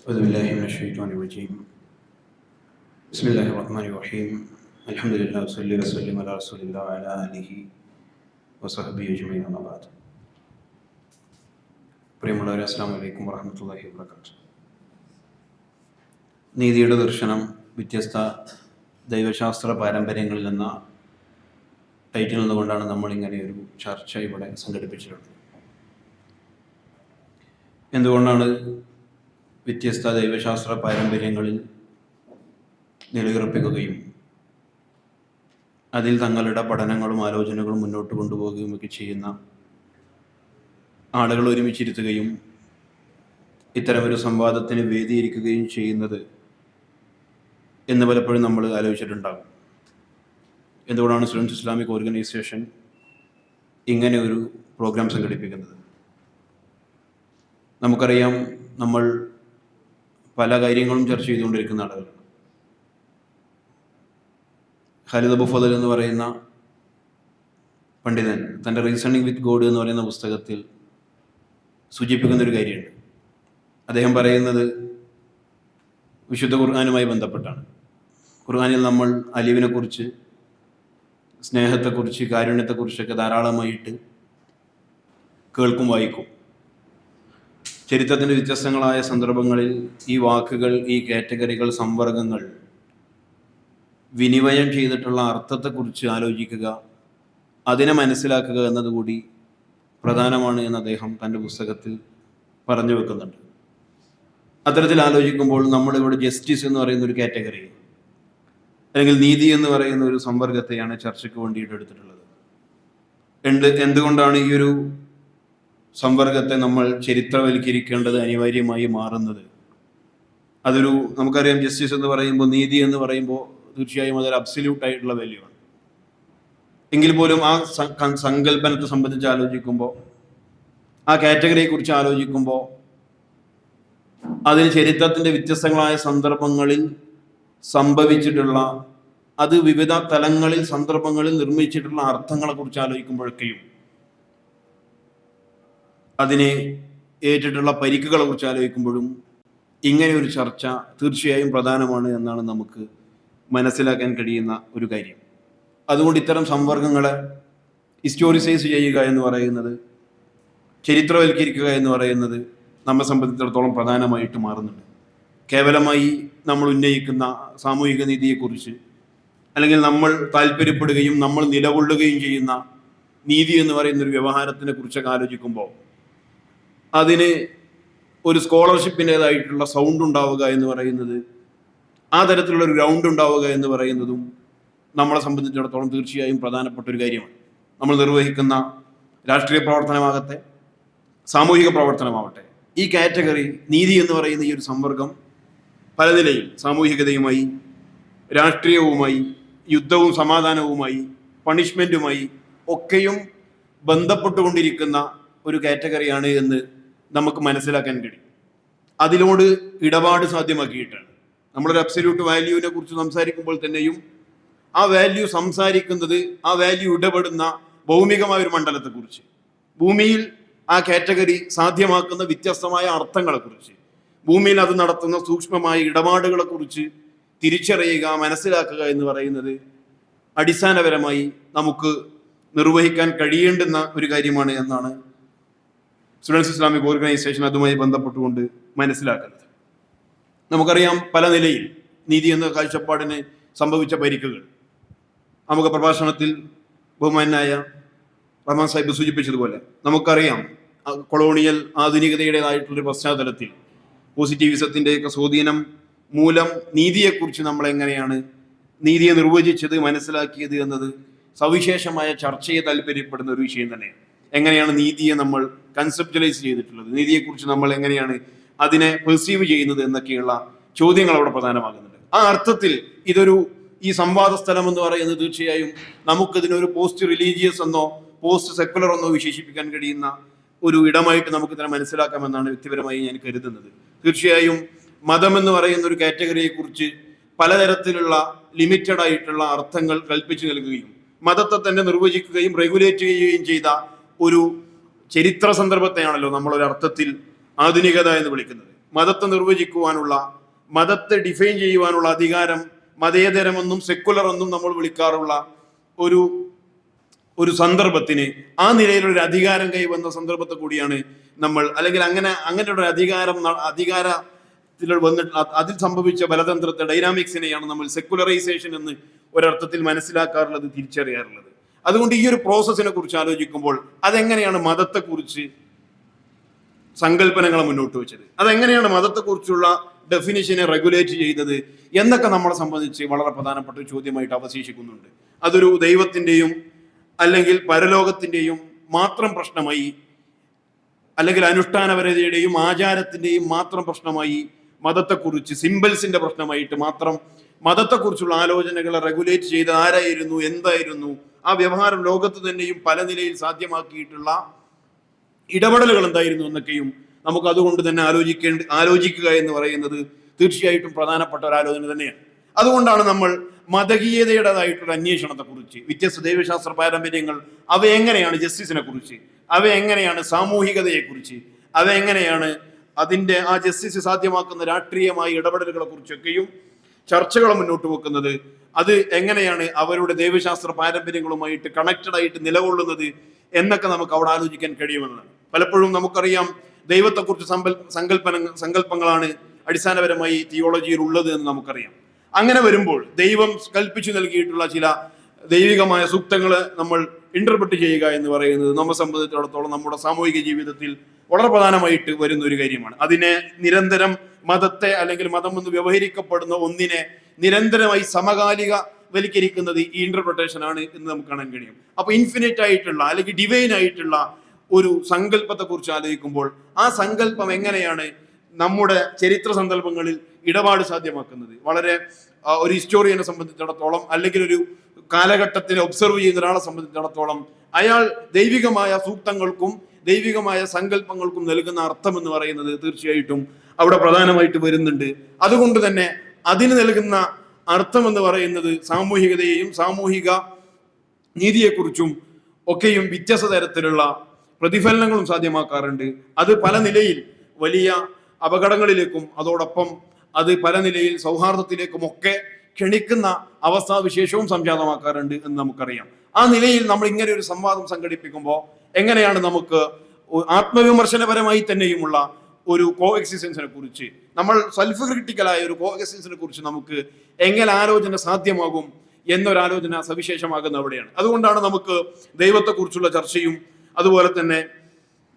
أعوذ بالله من الشيطان الرجيم بسم الله الرحمن الرحيم الحمد لله وصلي وسلم على رسول الله وعلى آله وصحبه أجمعين أما بعد. പ്രിയമുള്ളവരെ, അസ്സലാമു അലൈക്കും വറഹ്മത്തുള്ളാഹി വബറകാതുഹു. നീതിയുടെ ദർശനം വ്യത്യസ്ത ദൈവശാസ്ത്ര പാരമ്പര്യങ്ങളിൽ എന്ന ടൈറ്റിൽ നിന്നുകൊണ്ടാണ് നമ്മളിങ്ങനെ ഒരു ചർച്ച ഇവിടെ സംഘടിപ്പിച്ചിട്ടുള്ളത്. എന്തുകൊണ്ടാണ് വ്യത്യസ്ത ദൈവശാസ്ത്ര പാരമ്പര്യങ്ങളിൽ നിലയുറപ്പിക്കുകയും അതിൽ തങ്ങളുടെ പഠനങ്ങളും ആലോചനകളും മുന്നോട്ട് കൊണ്ടുപോവുകയും ഒക്കെ ചെയ്യുന്ന ആളുകൾ ഒരുമിച്ചിരുത്തുകയും ഇത്തരമൊരു സംവാദത്തിന് വേദിയിരിക്കുകയും ചെയ്യുന്നത് എന്ന് പലപ്പോഴും നമ്മൾ ആലോചിച്ചിട്ടുണ്ടാകും. എന്തുകൊണ്ടാണ് സ്റ്റുഡൻസ് ഇസ്ലാമിക് ഓർഗനൈസേഷൻ ഇങ്ങനെ ഒരു പ്രോഗ്രാം സംഘടിപ്പിക്കുന്നത്? നമുക്കറിയാം, നമ്മൾ പല കാര്യങ്ങളും ചർച്ച ചെയ്തുകൊണ്ടിരിക്കുന്ന ആളുകളാണ്. ഖാലിദ് അബു ഫദൽ എന്ന് പറയുന്ന പണ്ഡിതൻ തൻ്റെ റീസണിങ് വിത്ത് ഗോഡ് എന്ന് പറയുന്ന പുസ്തകത്തിൽ സൂചിപ്പിക്കുന്നൊരു കാര്യമുണ്ട്. അദ്ദേഹം പറയുന്നത് വിശുദ്ധ ഖുർആനുമായി ബന്ധപ്പെട്ടാണ്. ഖുർആനിൽ നമ്മൾ അലിവിനെക്കുറിച്ച്, സ്നേഹത്തെക്കുറിച്ച്, കാരുണ്യത്തെക്കുറിച്ചൊക്കെ ധാരാളമായിട്ട് കേൾക്കും, വായിക്കും. ചരിത്രത്തിൻ്റെ വ്യത്യസ്തങ്ങളായ സന്ദർഭങ്ങളിൽ ഈ വാക്കുകൾ, ഈ കാറ്റഗറികൾ, സംവർഗങ്ങൾ വിനിമയം ചെയ്തിട്ടുള്ള അർത്ഥത്തെക്കുറിച്ച് ആലോചിക്കുക, അതിനെ മനസ്സിലാക്കുക എന്നതുകൂടി പ്രധാനമാണ് എന്ന് അദ്ദേഹം തൻ്റെ പുസ്തകത്തിൽ പറഞ്ഞു വെക്കുന്നുണ്ട്. അത്തരത്തിൽ ആലോചിക്കുമ്പോൾ നമ്മളിവിടെ ജസ്റ്റിസ് എന്ന് പറയുന്ന ഒരു കാറ്റഗറി, അല്ലെങ്കിൽ നീതി എന്ന് പറയുന്ന ഒരു സംവർഗത്തെയാണ് ചർച്ചയ്ക്ക് വേണ്ടിയിട്ട് എടുത്തിട്ടുള്ളത്. എന്തുകൊണ്ടാണ് ഈ ഒരു സംവർഗത്തെ നമ്മൾ ചരിത്രവൽക്കരിക്കേണ്ടത് അനിവാര്യമായി മാറുന്നത്? നമുക്കറിയാം, ജസ്റ്റിസ് എന്ന് പറയുമ്പോൾ, നീതി എന്ന് പറയുമ്പോൾ തീർച്ചയായും അതൊരു അബ്സല്യൂട്ട് ആയിട്ടുള്ള വാല്യൂ ആണ്. എങ്കിൽ പോലും ആ സങ്കല്പനത്തെ സംബന്ധിച്ച് ആലോചിക്കുമ്പോൾ, ആ കാറ്റഗറിയെ കുറിച്ച് ആലോചിക്കുമ്പോൾ, അതിന് ചരിത്രത്തിൻ്റെ വ്യത്യസ്തങ്ങളായ സന്ദർഭങ്ങളിൽ സംഭവിച്ചിട്ടുള്ള, അത് വിവിധ തലങ്ങളിൽ, സന്ദർഭങ്ങളിൽ നിർമ്മിച്ചിട്ടുള്ള അർത്ഥങ്ങളെ കുറിച്ച് ആലോചിക്കുമ്പോഴൊക്കെയും, അതിനെ ഏറ്റിട്ടുള്ള പരിക്കുകളെ കുറിച്ച് ആലോചിക്കുമ്പോഴും ഇങ്ങനെ ഒരു ചർച്ച തീർച്ചയായും പ്രധാനമാണ് എന്നാണ് നമുക്ക് മനസ്സിലാക്കാൻ കഴിയുന്ന ഒരു കാര്യം. അതുകൊണ്ട് ഇത്തരം സംവർഗങ്ങളെ ഹിസ്റ്റോറിസൈസ് ചെയ്യുക എന്ന് പറയുന്നത്, ചരിത്രവൽക്കരിക്കുക എന്ന് പറയുന്നത് നമ്മെ സംബന്ധിച്ചിടത്തോളം പ്രധാനമായിട്ട് മാറുന്നുണ്ട്. കേവലമായി നമ്മൾ ഉന്നയിക്കുന്ന സാമൂഹിക നീതിയെക്കുറിച്ച്, അല്ലെങ്കിൽ നമ്മൾ താല്പര്യപ്പെടുകയും നമ്മൾ നിലകൊള്ളുകയും ചെയ്യുന്ന നീതി എന്ന് പറയുന്നൊരു വ്യവഹാരത്തിനെ കുറിച്ചൊക്കെ ആലോചിക്കുമ്പോൾ അതിന് ഒരു സ്കോളർഷിപ്പിൻ്റെതായിട്ടുള്ള സൗണ്ട് ഉണ്ടാവുക എന്ന് പറയുന്നത്, ആ തരത്തിലുള്ള ഒരു ഗ്രൗണ്ട് ഉണ്ടാവുക എന്ന് പറയുന്നതും നമ്മളെ സംബന്ധിച്ചിടത്തോളം തീർച്ചയായും പ്രധാനപ്പെട്ട ഒരു കാര്യമാണ്. നമ്മൾ നിർവഹിക്കുന്ന രാഷ്ട്രീയ പ്രവർത്തനമാകട്ടെ, സാമൂഹിക പ്രവർത്തനമാവട്ടെ, ഈ കാറ്റഗറി, നീതി എന്ന് പറയുന്ന ഈ ഒരു സംവർഗം പല നിലയിൽ സാമൂഹികതയുമായി, രാഷ്ട്രീയവുമായി, യുദ്ധവും സമാധാനവുമായി, പണിഷ്മെൻറ്റുമായി ഒക്കെയും ബന്ധപ്പെട്ടുകൊണ്ടിരിക്കുന്ന ഒരു കാറ്റഗറിയാണ് എന്ന് നമുക്ക് മനസ്സിലാക്കാൻ കഴിയും. അതിനോട് ഇടപാട് സാധ്യമാക്കിയിട്ടാണ് നമ്മളൊരു അബ്സല്യൂട്ട് വാല്യൂവിനെ കുറിച്ച് സംസാരിക്കുമ്പോൾ തന്നെയും ആ വാല്യൂ സംസാരിക്കുന്നത്, ആ വാല്യൂ ഇടപെടുന്ന ഭൗമികമായ ഒരു മണ്ഡലത്തെക്കുറിച്ച്, ഭൂമിയിൽ ആ കാറ്റഗറി സാധ്യമാക്കുന്ന വ്യത്യസ്തമായ അർത്ഥങ്ങളെക്കുറിച്ച്, ഭൂമിയിൽ അത് നടത്തുന്ന സൂക്ഷ്മമായ ഇടപാടുകളെക്കുറിച്ച് തിരിച്ചറിയുക, മനസ്സിലാക്കുക എന്ന് പറയുന്നത് അടിസ്ഥാനപരമായി നമുക്ക് നിർവഹിക്കാൻ കഴിയേണ്ടുന്ന ഒരു കാര്യമാണ് എന്നാണ് സ്റ്റുഡൻസ് ഇസ്ലാമിക് ഓർഗനൈസേഷൻ അതുമായി ബന്ധപ്പെട്ടുകൊണ്ട് മനസ്സിലാക്കുന്നത്. നമുക്കറിയാം, പല നിലയിൽ നീതി എന്ന കാഴ്ചപ്പാടിന് സംഭവിച്ച പരിക്കുകൾ നമുക്ക് പ്രഭാഷണത്തിൽ ബഹുമാനായ റഹ്മാൻ സാഹിബ് സൂചിപ്പിച്ചതുപോലെ നമുക്കറിയാം. കൊളോണിയൽ ആധുനികതയുടേതായിട്ടുള്ളൊരു പശ്ചാത്തലത്തിൽ പോസിറ്റിവിസത്തിൻ്റെയൊക്കെ സ്വാധീനം മൂലം നീതിയെക്കുറിച്ച് നമ്മൾ എങ്ങനെയാണ് നീതിയെ നിർവചിച്ചത്, മനസ്സിലാക്കിയത് എന്നത് സവിശേഷമായ ചർച്ചയെ താല്പര്യപ്പെടുന്ന ഒരു വിഷയം തന്നെയാണ്. എങ്ങനെയാണ് നീതിയെ നമ്മൾ കൺസെപ്റ്റലൈസ് ചെയ്തിട്ടുള്ളത്, നീതിയെക്കുറിച്ച് നമ്മൾ എങ്ങനെയാണ് അതിനെ പെർസീവ് ചെയ്യുന്നത് എന്നൊക്കെയുള്ള ചോദ്യങ്ങൾ അവിടെ പ്രധാനമാകുന്നുണ്ട്. ആ അർത്ഥത്തിൽ ഈ സംവാദ സ്ഥലം എന്ന് പറയുന്നത് തീർച്ചയായും നമുക്കിതിനൊരു പോസ്റ്റ് റിലീജിയസ് എന്നോ പോസ്റ്റ് സെക്കുലർ എന്നോ വിശേഷിപ്പിക്കാൻ കഴിയുന്ന ഒരു ഇടമായിട്ട് നമുക്ക് ഇതിനെ മനസ്സിലാക്കാമെന്നാണ് വ്യക്തിപരമായി ഞാൻ കരുതുന്നത്. തീർച്ചയായും മതം എന്ന് പറയുന്ന ഒരു കാറ്റഗറിയെ കുറിച്ച് പലതരത്തിലുള്ള ലിമിറ്റഡ് ആയിട്ടുള്ള അർത്ഥങ്ങൾ കൽപ്പിച്ചു നൽകുകയും മതത്തെ തന്നെ നിർവചിക്കുകയും റെഗുലേറ്റ് ചെയ്യുകയും ചെയ്ത ഒരു ചരിത്ര സന്ദർഭത്തെയാണല്ലോ നമ്മളൊരർത്ഥത്തിൽ ആധുനികത എന്ന് വിളിക്കുന്നത്. മതത്തെ നിർവചിക്കുവാനുള്ള, മതത്തെ ഡിഫൈൻ ചെയ്യുവാനുള്ള അധികാരം മതേതരമെന്നും സെക്കുലർ എന്നും നമ്മൾ വിളിക്കാറുള്ള ഒരു സന്ദർഭത്തിന് ആ നിലയിലൊരു അധികാരം കൈവന്ന സന്ദർഭത്തെ കൂടിയാണ് നമ്മൾ, അല്ലെങ്കിൽ അങ്ങനെ ഒരു അധികാരത്തിൽ വന്നിട്ട് അതിൽ സംഭവിച്ച ബലതന്ത്രത്തെ, ഡൈനാമിക്സിനെയാണ് നമ്മൾ സെക്കുലറൈസേഷൻ എന്ന് ഒരർത്ഥത്തിൽ മനസ്സിലാക്കാറുള്ളത്, തിരിച്ചറിയാറുള്ളത്. അതുകൊണ്ട് ഈ ഒരു പ്രോസസ്സിനെ കുറിച്ച് ആലോചിക്കുമ്പോൾ അതെങ്ങനെയാണ് മതത്തെക്കുറിച്ച് സങ്കല്പനങ്ങളെ മുന്നോട്ട് വെച്ചത്, അതെങ്ങനെയാണ് മതത്തെക്കുറിച്ചുള്ള ഡെഫിനിഷനെ റെഗുലേറ്റ് ചെയ്തത് എന്നൊക്കെ നമ്മളെ സംബന്ധിച്ച് വളരെ പ്രധാനപ്പെട്ട ഒരു ചോദ്യമായിട്ട് അവശേഷിക്കുന്നുണ്ട്. അതൊരു ദൈവത്തിൻ്റെയും അല്ലെങ്കിൽ പരലോകത്തിൻ്റെയും മാത്രം പ്രശ്നമായി, അല്ലെങ്കിൽ അനുഷ്ഠാനപരതയുടെയും ആചാരത്തിൻ്റെയും മാത്രം പ്രശ്നമായി, മതത്തെക്കുറിച്ച് സിംബൽസിന്റെ പ്രശ്നമായിട്ട് മാത്രം മതത്തെക്കുറിച്ചുള്ള ആലോചനകളെ റെഗുലേറ്റ് ചെയ്ത് ആരായിരുന്നു, എന്തായിരുന്നു, ആ വ്യവഹാരം ലോകത്ത് തന്നെയും പല നിലയിൽ സാധ്യമാക്കിയിട്ടുള്ള ഇടപെടലുകൾ എന്തായിരുന്നു എന്നൊക്കെയും നമുക്ക് അതുകൊണ്ട് തന്നെ ആലോചിക്കുക എന്ന് പറയുന്നത് തീർച്ചയായിട്ടും പ്രധാനപ്പെട്ട ഒരു ആലോചന തന്നെയാണ്. അതുകൊണ്ടാണ് നമ്മൾ മതകീയതയുടേതായിട്ടുള്ള അന്വേഷണത്തെക്കുറിച്ച്, വ്യത്യസ്ത ദൈവശാസ്ത്ര പാരമ്പര്യങ്ങൾ, അവ എങ്ങനെയാണ് ജസ്റ്റിസിനെ കുറിച്ച്, അവ എങ്ങനെയാണ് സാമൂഹികതയെക്കുറിച്ച്, അവ എങ്ങനെയാണ് അതിൻ്റെ ആ ജസ്റ്റിസ് സാധ്യമാക്കുന്ന രാഷ്ട്രീയമായ ഇടപെടലുകളെ കുറിച്ചൊക്കെയും ചർച്ചകൾ മുന്നോട്ട് വെക്കുന്നത്, അത് എങ്ങനെയാണ് അവരുടെ ദൈവശാസ്ത്ര പാരമ്പര്യങ്ങളുമായിട്ട് കണക്റ്റഡ് ആയിട്ട് നിലകൊള്ളുന്നത് എന്നൊക്കെ നമുക്ക് അവിടെ ആലോചിക്കാൻ കഴിയുമെന്നതാണ്. പലപ്പോഴും നമുക്കറിയാം ദൈവത്തെക്കുറിച്ച് സങ്കല്പങ്ങളാണ് അടിസ്ഥാനപരമായി തിയോളജിയിൽ ഉള്ളത് എന്ന് നമുക്കറിയാം. അങ്ങനെ വരുമ്പോൾ ദൈവം കൽപ്പിച്ചു നൽകിയിട്ടുള്ള ചില ദൈവികമായ സൂക്തങ്ങളെ നമ്മൾ ഇന്റർപ്രറ്റ് ചെയ്യുക എന്ന് പറയുന്നത് നമ്മെ സംബന്ധിച്ചിടത്തോളം നമ്മുടെ സാമൂഹിക ജീവിതത്തിൽ വളരെ പ്രധാനമായിട്ട് വരുന്ന ഒരു കാര്യമാണ്. അതിനെ നിരന്തരം മതത്തെ അല്ലെങ്കിൽ മതം എന്ന് വ്യവഹരിക്കപ്പെടുന്ന ഒന്നിനെ നിരന്തരമായി സമകാലികവൽക്കരിക്കുന്നത് ഈ ഇന്റർപ്രിട്ടേഷൻ ആണ് എന്ന് നമുക്ക് കാണാൻ കഴിയും. അപ്പൊ ഇൻഫിനിറ്റ് ആയിട്ടുള്ള അല്ലെങ്കിൽ ഡിവൈൻ ആയിട്ടുള്ള ഒരു സങ്കല്പത്തെ കുറിച്ച് ആലോചിക്കുമ്പോൾ ആ സങ്കല്പം എങ്ങനെയാണ് നമ്മുടെ ചരിത്ര സന്ദർഭങ്ങളിൽ ഇടപാട് സാധ്യമാക്കുന്നത്, വളരെ ഒരു ഹിസ്റ്റോറിയനെ സംബന്ധിച്ചിടത്തോളം അല്ലെങ്കിൽ ഒരു കാലഘട്ടത്തിനെ ഒബ്സർവ് ചെയ്യുന്ന ഒരാളെ സംബന്ധിച്ചിടത്തോളം അയാൾ ദൈവികമായ സൂക്തങ്ങൾക്കും ദൈവികമായ സങ്കല്പങ്ങൾക്കും നൽകുന്ന അർത്ഥം എന്ന് പറയുന്നത് തീർച്ചയായിട്ടും അവിടെ പ്രധാനമായിട്ട് വരുന്നുണ്ട്. അതുകൊണ്ട് തന്നെ അതിന് നൽകുന്ന അർത്ഥം എന്ന് പറയുന്നത് സാമൂഹികതയെയും സാമൂഹിക നീതിയെക്കുറിച്ചും ഒക്കെയും വ്യത്യസ്ത തരത്തിലുള്ള പ്രതിഫലനങ്ങളും സാധ്യമാക്കാറുണ്ട്. അത് പല നിലയിൽ വലിയ അപകടങ്ങളിലേക്കും അതോടൊപ്പം അത് പല നിലയിൽ സൗഹാർദ്ദത്തിലേക്കും ഒക്കെ ക്ഷണിക്കുന്ന അവസ്ഥാവിശേഷവും സംജാതമാക്കാറുണ്ട് എന്ന് നമുക്കറിയാം. ആ നിലയിൽ നമ്മൾ ഇങ്ങനെ ഒരു സംവാദം സംഘടിപ്പിക്കുമ്പോൾ എങ്ങനെയാണ് നമുക്ക് ആത്മവിമർശനപരമായി തന്നെയുമുള്ള ഒരു കോ എക്സിസ്റ്റൻസിനെ കുറിച്ച്, നമ്മൾ സെൽഫ് ക്രിട്ടിക്കലായ ഒരു കോ എക്സിസ്റ്റൻസിനെ കുറിച്ച് നമുക്ക് എങ്ങനെ ആലോചന സാധ്യമാകും എന്നൊരാലോചന സവിശേഷമാകുന്ന അവിടെയാണ്. അതുകൊണ്ടാണ് നമുക്ക് ദൈവത്തെക്കുറിച്ചുള്ള ചർച്ചയും അതുപോലെ തന്നെ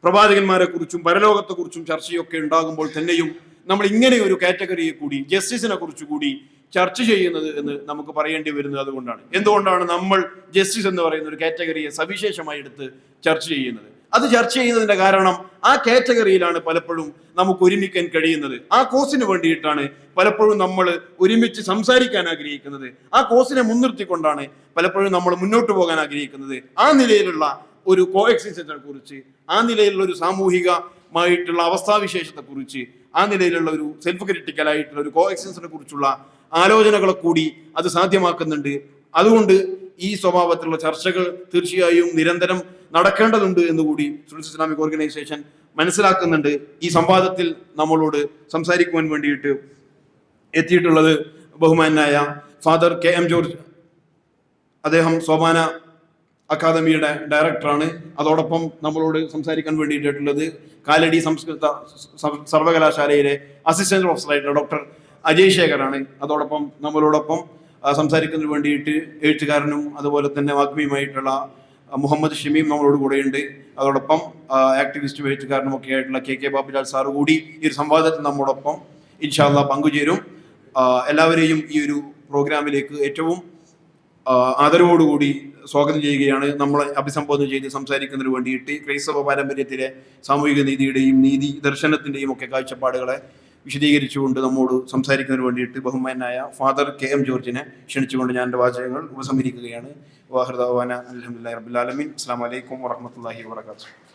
പ്രവാചകന്മാരെ കുറിച്ചും പരലോകത്തെ കുറിച്ചും ചർച്ചയൊക്കെ ഉണ്ടാകുമ്പോൾ തന്നെയും നമ്മൾ ഇങ്ങനെ ഒരു കാറ്റഗറിയെ കൂടി, ജസ്റ്റിസിനെ കുറിച്ച് കൂടി ചർച്ച ചെയ്യുന്നത് എന്ന് നമുക്ക് പറയേണ്ടി വരുന്നത്. അതുകൊണ്ടാണ് എന്തുകൊണ്ടാണ് നമ്മൾ ജസ്റ്റിസ് എന്ന് പറയുന്ന ഒരു കാറ്റഗറിയെ സവിശേഷമായി എടുത്ത് ചർച്ച ചെയ്യുന്നത്. അത് ചർച്ച ചെയ്യുന്നതിന്റെ കാരണം ആ കാറ്റഗറിയിലാണ് പലപ്പോഴും നമുക്ക് ഒരുമിക്കാൻ കഴിയുന്നത്. ആ കോസിന് വേണ്ടിയിട്ടാണ് പലപ്പോഴും നമ്മൾ ഒരുമിച്ച് സംസാരിക്കാൻ ആഗ്രഹിക്കുന്നത്. ആ കോസിനെ മുൻനിർത്തിക്കൊണ്ടാണ് പലപ്പോഴും നമ്മൾ മുന്നോട്ട് പോകാൻ ആഗ്രഹിക്കുന്നത്. ആ നിലയിലുള്ള ഒരു കോ എക്സിസ്റ്റൻസിനെ കുറിച്ച്, ആ നിലയിലുള്ള ഒരു സാമൂഹികമായിട്ടുള്ള അവസ്ഥാവിശേഷത്തെ കുറിച്ച്, ആ നിലയിലുള്ള ഒരു സെൽഫ് ക്രിട്ടിക്കൽ ആയിട്ടുള്ള ഒരു കോ എക്സിസ്റ്റൻസിനെ കുറിച്ചുള്ള ആലോചനകളെ കൂടി അത് സാധ്യമാക്കുന്നുണ്ട്. അതുകൊണ്ട് ഈ സ്വഭാവത്തിലുള്ള ചർച്ചകൾ തീർച്ചയായും നിരന്തരം നടക്കേണ്ടതുണ്ട് എന്നുകൂടി സ്റ്റുഡൻസ് ഇസ്ലാമിക് ഓർഗനൈസേഷൻ മനസ്സിലാക്കുന്നുണ്ട്. ഈ സംവാദത്തിൽ നമ്മളോട് സംസാരിക്കുവാൻ വേണ്ടിയിട്ട് എത്തിയിട്ടുള്ളത് ബഹുമാനായ ഫാദർ KM ജോർജ്. അദ്ദേഹം സോപാന അക്കാദമിയുടെ ഡയറക്ടറാണ്. അതോടൊപ്പം നമ്മളോട് സംസാരിക്കാൻ വേണ്ടിയിട്ടുള്ളത് കാലടി സംസ്കൃത സർവകലാശാലയിലെ അസിസ്റ്റന്റ് പ്രൊഫസറായിട്ടുള്ള ഡോക്ടർ അജയ് ശേഖറാണ്. അതോടൊപ്പം നമ്മളോടൊപ്പം സംസാരിക്കുന്നതിന് വേണ്ടിയിട്ട് എഴുത്തുകാരനും അതുപോലെ തന്നെ വാഗ്മിയുമായിട്ടുള്ള മുഹമ്മദ് ഷമീം നമ്മളോട് കൂടെയുണ്ട്. അതോടൊപ്പം ആക്ടിവിസ്റ്റും എഴുത്തുകാരനും ഒക്കെ ആയിട്ടുള്ള KK ബാബുലാൽ സാറ് കൂടി ഈ ഒരു സംവാദത്തിൽ നമ്മോടൊപ്പം ഇൻഷാ അല്ലാഹ് പങ്കുചേരും. എല്ലാവരെയും ഈ ഒരു പ്രോഗ്രാമിലേക്ക് ഏറ്റവും ആദരവോടുകൂടി സ്വാഗതം ചെയ്യുകയാണ്. നമ്മളെ അഭിസംബോധന ചെയ്ത് സംസാരിക്കുന്നതിന് വേണ്ടിയിട്ട് ക്രൈസ്തവ പാരമ്പര്യത്തിലെ സാമൂഹിക നീതിയുടെയും നീതി ദർശനത്തിൻ്റെയും ഒക്കെ കാഴ്ചപ്പാടുകളെ വിശദീകരിച്ചുകൊണ്ട് നമ്മോട് സംസാരിക്കുന്നതിന് വേണ്ടിയിട്ട് ബഹുമാനായ ഫാദർ KM ജോർജിനെ ക്ഷണിച്ചുകൊണ്ട് ഞാൻ എൻ്റെ വാചകങ്ങൾ ഉപസംഹരിക്കുകയാണ്. വാഹിർ ദഅ്വാന അൽഹംദുലില്ലാഹി റബ്ബിൽ ആലമീൻ. അസ്സലാമു അലൈക്കും വറഹ്മത്തുള്ളാഹി വബറകാതുഹു.